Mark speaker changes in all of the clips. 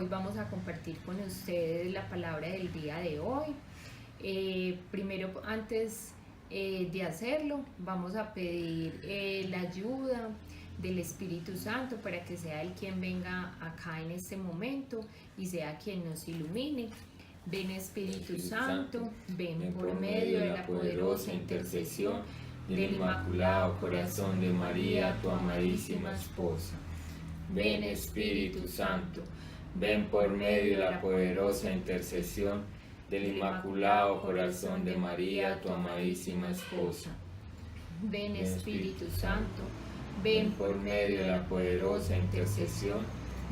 Speaker 1: vamos a compartir con ustedes la palabra del día de hoy. Primero, antes de hacerlo, vamos a pedir la ayuda del Espíritu Santo para que sea Él quien venga acá en este momento y sea quien nos ilumine. Ven Espíritu Santo, ven por medio de la poderosa intercesión del Inmaculado Corazón de María, tu amadísima esposa. Ven Espíritu Santo, ven por medio de la poderosa intercesión del Inmaculado Corazón de María, tu amadísima esposa. Ven Espíritu Santo, ven por medio de la poderosa intercesión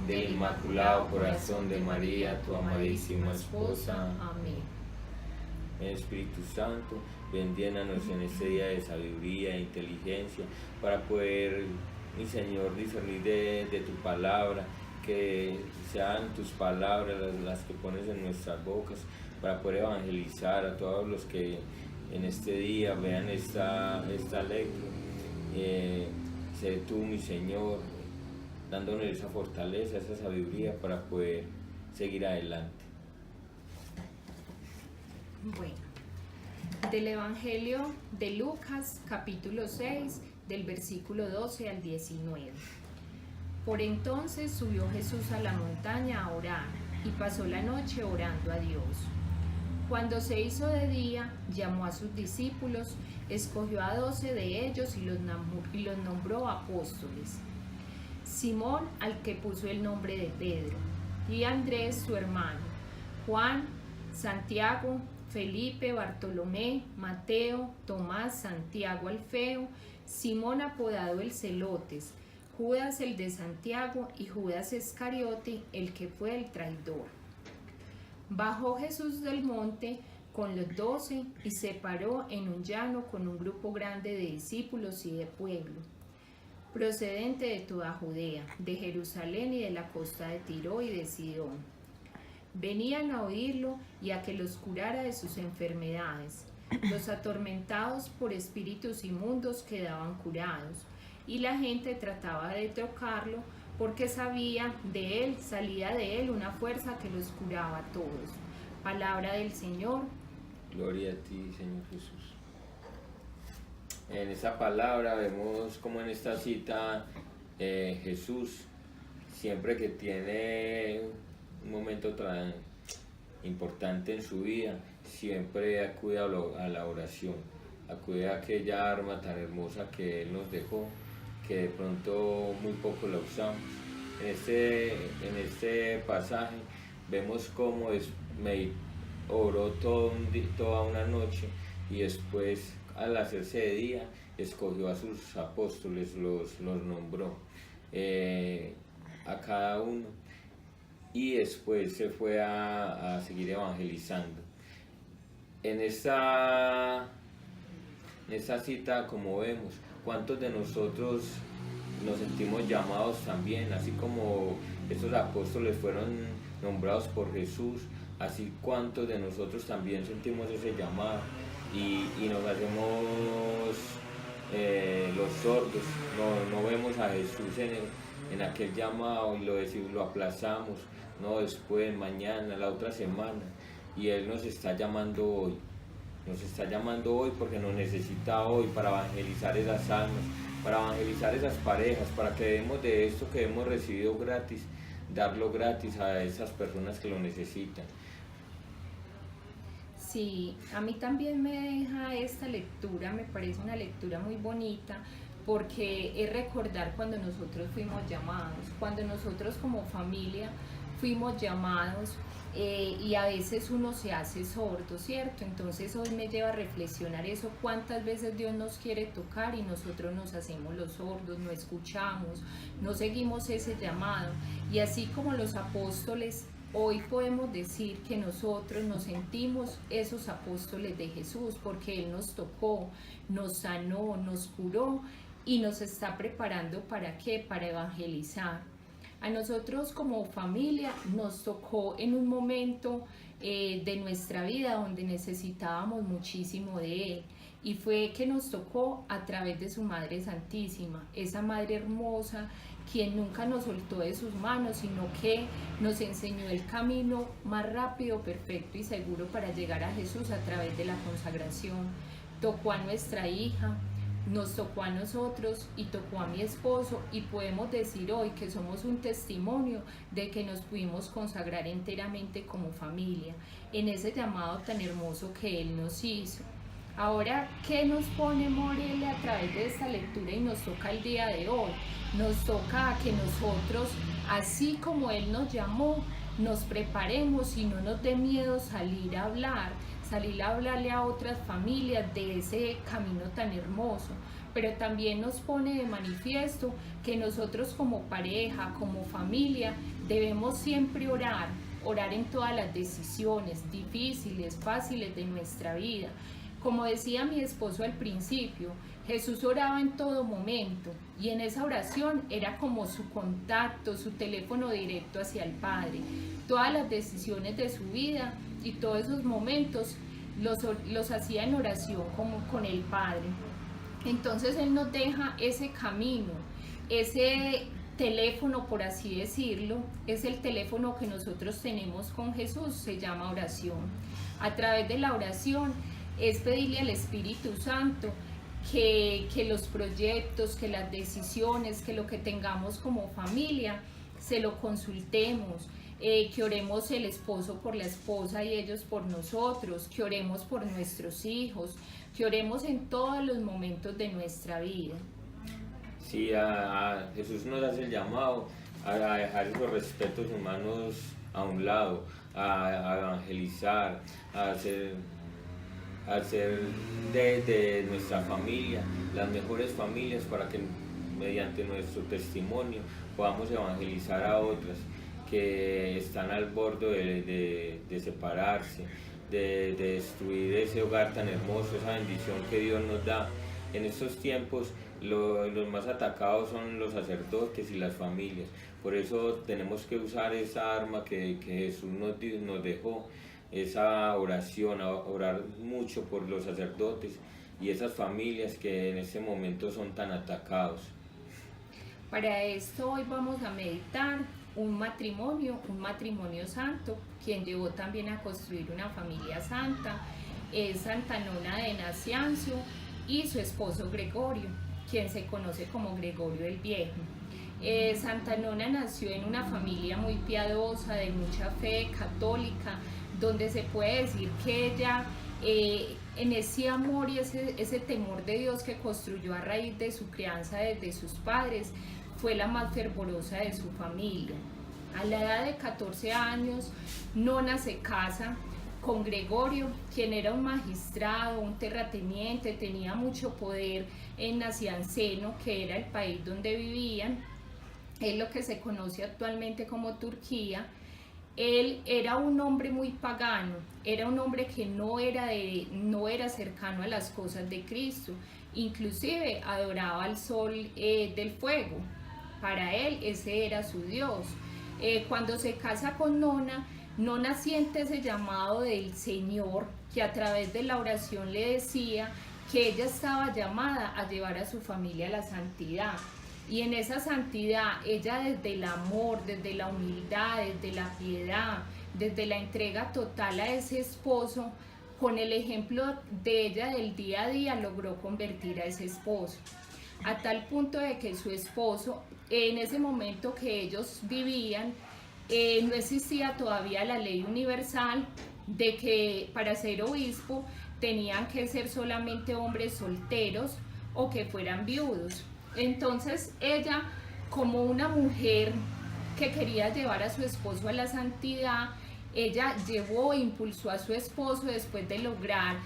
Speaker 1: del Inmaculado Corazón de María, tu amadísima esposa. Amén.
Speaker 2: Espíritu Santo, ven llénanos en este día de sabiduría e inteligencia para poder, mi Señor, discernir de tu palabra, que sean tus palabras las que pones en nuestras bocas para poder evangelizar a todos los que en este día vean esta lectura. Sé tú, mi Señor, dándonos esa fortaleza, esa sabiduría para poder seguir adelante.
Speaker 1: Bueno, del Evangelio de Lucas, capítulo 6, del versículo 12 al 19. Por entonces subió Jesús a la montaña a orar, y pasó la noche orando a Dios. Cuando se hizo de día, llamó a sus discípulos, escogió a 12 de ellos y los nombró apóstoles. Simón, al que puso el nombre de Pedro, y Andrés, su hermano, Juan, Santiago, Felipe, Bartolomé, Mateo, Tomás, Santiago Alfeo, Simón apodado el Celotes, Judas el de Santiago y Judas Iscariote, el que fue el traidor. Bajó Jesús del monte con los 12 y se paró en un llano con un grupo grande de discípulos y de pueblo, procedente de toda Judea, de Jerusalén y de la costa de Tiro y de Sidón. Venían a oírlo y a que los curara de sus enfermedades. Los atormentados por espíritus inmundos quedaban curados, y la gente trataba de tocarlo porque sabía de él, salía de él una fuerza que los curaba a todos. Palabra del Señor.
Speaker 2: Gloria a ti, Señor Jesús. En esa palabra vemos como en esta cita Jesús, siempre que tiene un momento tan importante en su vida, siempre acude a la oración, acude a aquella arma tan hermosa que Él nos dejó, que de pronto muy poco la usamos. En este pasaje vemos cómo oró toda una noche y después, al hacerse de día, escogió a sus apóstoles, los nombró a cada uno, y después se fue a seguir evangelizando. En esta cita, como vemos, ¿cuántos de nosotros nos sentimos llamados también? Así como estos apóstoles fueron nombrados por Jesús, así cuántos de nosotros también sentimos ese llamado y nos hacemos los sordos, no vemos a Jesús en aquel llamado y lo aplazamos, no, después, mañana, la otra semana, y Él nos está llamando hoy. Nos está llamando hoy porque nos necesita hoy para evangelizar esas almas, para evangelizar esas parejas, para que demos de esto que hemos recibido gratis, darlo gratis a esas personas que lo necesitan.
Speaker 1: Sí, a mí también me deja esta lectura, me parece una lectura muy bonita, porque es recordar cuando nosotros fuimos llamados, cuando nosotros como familia fuimos llamados, y a veces uno se hace sordo, ¿cierto? Entonces hoy me lleva a reflexionar eso, cuántas veces Dios nos quiere tocar y nosotros nos hacemos los sordos, no escuchamos, no seguimos ese llamado. Y así como los apóstoles, hoy podemos decir que nosotros nos sentimos esos apóstoles de Jesús, porque Él nos tocó, nos sanó, nos curó y nos está preparando ¿para qué? Para evangelizar. A nosotros como familia nos tocó en un momento de nuestra vida donde necesitábamos muchísimo de Él, y fue que nos tocó a través de su Madre Santísima, esa Madre hermosa, quien nunca nos soltó de sus manos, sino que nos enseñó el camino más rápido, perfecto y seguro para llegar a Jesús a través de la consagración. Tocó a nuestra hija, nos tocó a nosotros y tocó a mi esposo, y podemos decir hoy que somos un testimonio de que nos pudimos consagrar enteramente como familia en ese llamado tan hermoso que Él nos hizo. Ahora, ¿qué nos pone Morele a través de esta lectura y nos toca el día de hoy? Nos toca a que nosotros, así como Él nos llamó, nos preparemos y no nos dé miedo salir a hablarle a otras familias de ese camino tan hermoso. Pero también nos pone de manifiesto que nosotros como pareja, como familia, debemos siempre orar en todas las decisiones difíciles, fáciles de nuestra vida. Como decía mi esposo al principio, Jesús oraba en todo momento, y en esa oración era como su contacto, su teléfono directo hacia el Padre. Todas las decisiones de su vida y todos esos momentos los hacía en oración como con el Padre. Entonces Él nos deja ese camino, ese teléfono, por así decirlo, es el teléfono que nosotros tenemos con Jesús, se llama oración. A través de la oración es pedirle al Espíritu Santo que los proyectos, que las decisiones, que lo que tengamos como familia, se lo consultemos, que oremos el esposo por la esposa y ellos por nosotros, que oremos por nuestros hijos, que oremos en todos los momentos de nuestra vida.
Speaker 2: Sí, a Jesús nos hace el llamado a dejar los respetos humanos a un lado, a evangelizar, a hacer de nuestra familia las mejores familias, para que mediante nuestro testimonio podamos evangelizar a otras que están al borde de separarse, de destruir ese hogar tan hermoso, esa bendición que Dios nos da. En estos tiempos los más atacados son los sacerdotes y las familias. Por eso tenemos que usar esa arma que Jesús nos dejó, esa oración, a orar mucho por los sacerdotes y esas familias que en este momento son tan atacados.
Speaker 1: Para esto hoy vamos a meditar un matrimonio santo, quien llevó también a construir una familia santa, es Santa Nona de Naciancio y su esposo Gregorio, quien se conoce como Gregorio el Viejo. Santa Nona nació en una familia muy piadosa, de mucha fe católica, donde se puede decir que ella, en ese amor y ese temor de Dios que construyó a raíz de su crianza desde sus padres, fue la más fervorosa de su familia. A la edad de 14 años, Nona se casa con Gregorio, quien era un magistrado, un terrateniente, tenía mucho poder en Nacianceno, que era el país donde vivían, es lo que se conoce actualmente como Turquía. Él era un hombre muy pagano, era un hombre que no era cercano a las cosas de Cristo, inclusive adoraba al sol del fuego. Para él ese era su Dios. Cuando se casa con Nona, Nona siente ese llamado del Señor, que a través de la oración le decía que ella estaba llamada a llevar a su familia a la santidad. Y en esa santidad, ella desde el amor, desde la humildad, desde la piedad, desde la entrega total a ese esposo, con el ejemplo de ella del día a día, logró convertir a ese esposo. A tal punto de que su esposo, en ese momento que ellos vivían, no existía todavía la ley universal de que para ser obispo tenían que ser solamente hombres solteros o que fueran viudos. Entonces ella, como una mujer que quería llevar a su esposo a la santidad, ella llevó e impulsó a su esposo después de lograr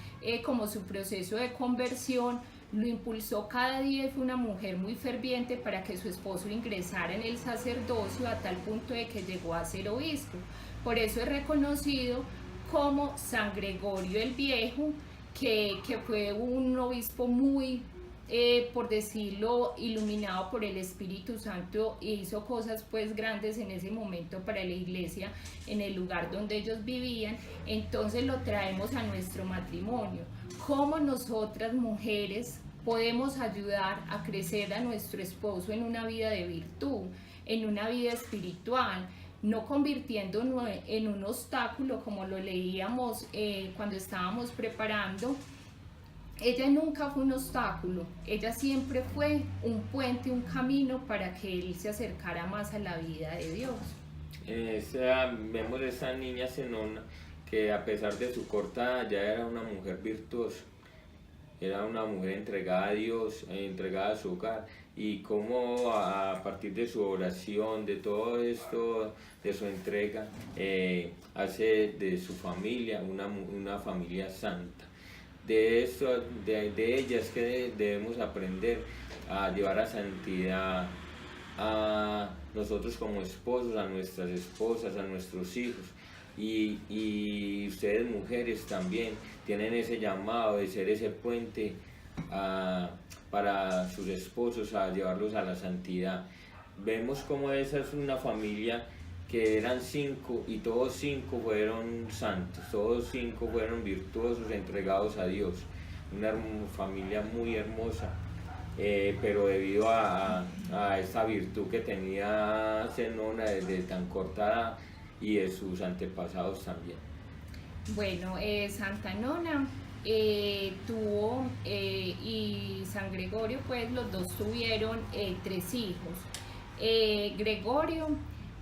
Speaker 1: como su proceso de conversión, lo impulsó cada día y fue una mujer muy ferviente para que su esposo ingresara en el sacerdocio a tal punto de que llegó a ser obispo. Por eso es reconocido como San Gregorio el Viejo, que fue un obispo muy por decirlo, iluminado por el Espíritu Santo, e hizo cosas pues grandes en ese momento para la iglesia, en el lugar donde ellos vivían, entonces lo traemos a nuestro matrimonio. ¿Cómo nosotras mujeres podemos ayudar a crecer a nuestro esposo en una vida de virtud, en una vida espiritual? No convirtiéndonos en un obstáculo, como lo leíamos cuando estábamos preparando. Ella nunca fue un obstáculo, ella siempre fue un puente, un camino para que él se acercara más a la vida de Dios.
Speaker 2: Vemos a esta niña Zenona, que a pesar de su corta edad ya era una mujer virtuosa, era una mujer entregada a Dios, entregada a su hogar, y cómo a partir de su oración, de todo esto, de su entrega, hace de su familia una familia santa. De ella es que debemos aprender a llevar a santidad a nosotros como esposos, a nuestras esposas, a nuestros hijos. Y ustedes mujeres también tienen ese llamado de ser ese puente para sus esposos, a llevarlos a la santidad. Vemos como esa es una familia que eran 5 y todos 5 fueron santos, todos 5 fueron virtuosos, entregados a Dios. Una familia muy hermosa, pero debido a esa virtud que tenía Zenona desde tan corta edad y de sus antepasados también.
Speaker 1: Bueno, Santa Nona tuvo y San Gregorio, pues los dos tuvieron 3 hijos. Gregorio,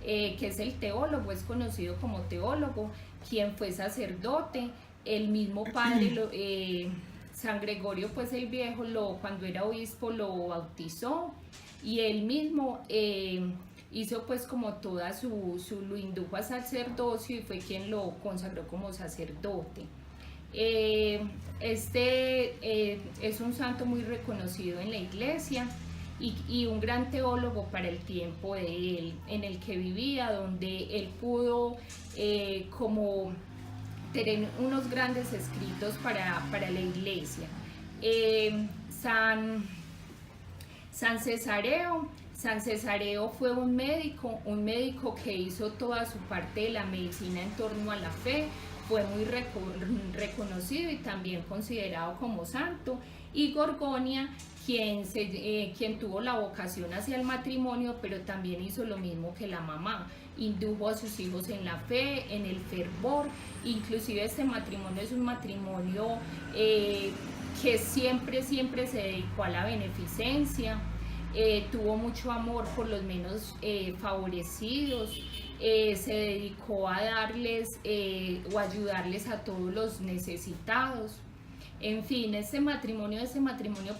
Speaker 1: que es el teólogo, es conocido como teólogo, quien fue sacerdote. El mismo padre, San Gregorio pues el Viejo, cuando era obispo lo bautizó, y él mismo hizo pues como toda lo indujo a sacerdocio y fue quien lo consagró como sacerdote. Es un santo muy reconocido en la iglesia y un gran teólogo para el tiempo de él, en el que vivía, donde él pudo como tener unos grandes escritos para la iglesia. San Cesareo fue un médico que hizo toda su parte de la medicina en torno a la fe, fue muy reconocido y también considerado como santo. Y Gorgonia, quien tuvo la vocación hacia el matrimonio, pero también hizo lo mismo que la mamá, indujo a sus hijos en la fe, en el fervor. Inclusive este matrimonio es un matrimonio que siempre se dedicó a la beneficencia, tuvo mucho amor por los menos favorecidos, se dedicó a darles o ayudarles a todos los necesitados. En fin, de ese matrimonio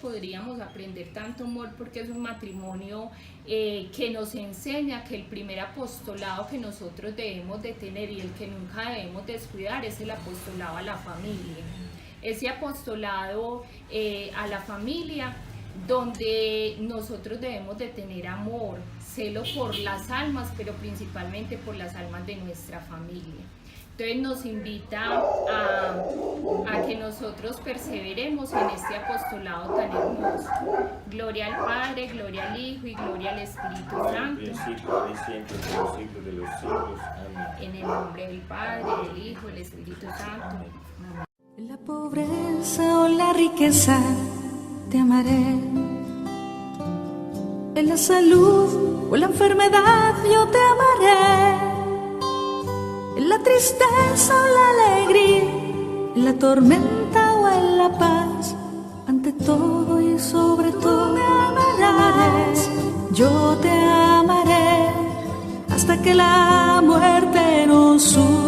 Speaker 1: podríamos aprender tanto amor, porque es un matrimonio que nos enseña que el primer apostolado que nosotros debemos de tener y el que nunca debemos descuidar es el apostolado a la familia. Ese apostolado a la familia, donde nosotros debemos de tener amor, celo por las almas, pero principalmente por las almas de nuestra familia. Entonces nos invita a que nosotros perseveremos en este apostolado tan hermoso. Gloria al Padre, gloria al Hijo y gloria al Espíritu Santo.
Speaker 2: Principio, ahora y siempre, por los siglos de los siglos. Amén.
Speaker 1: En el nombre del Padre, del Hijo y del Espíritu Santo. Amén.
Speaker 3: En la pobreza o la riqueza te amaré. En la salud o la enfermedad yo te amaré. En la tristeza o la alegría, en la tormenta o en la paz, ante todo y sobre todo me amarás. Yo te amaré hasta que la muerte nos una.